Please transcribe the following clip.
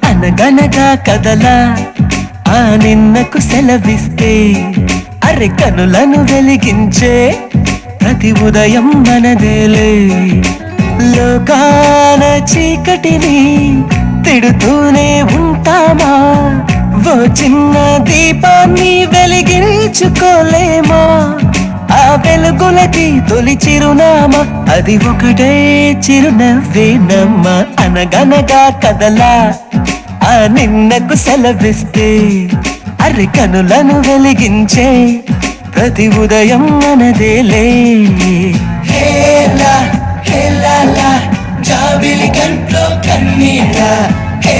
అనగనగా కదలా ఆ నిన్నకు సెలవిస్తే అరె కనులను వెలిగించే ప్రతి ఉదయం మనదేలే లోకాన చీకటిని తిడుతూనే ఉంటామా ఓ చిన్న దీపాన్ని వెలిగించుకోలేమా ఆ వెలుగులకి తొలి చిరునామా అది ఒకటే చిరునవ్వేనమ్మా అనగనగా కదలా ఆ నిన్నకు సెలవిస్తే అరి కనులను వెలిగించే ప్రతి ఉదయం మనదేలే హేలా హేలా జాబిలి కంట్లో కన్నీళ్ళ హే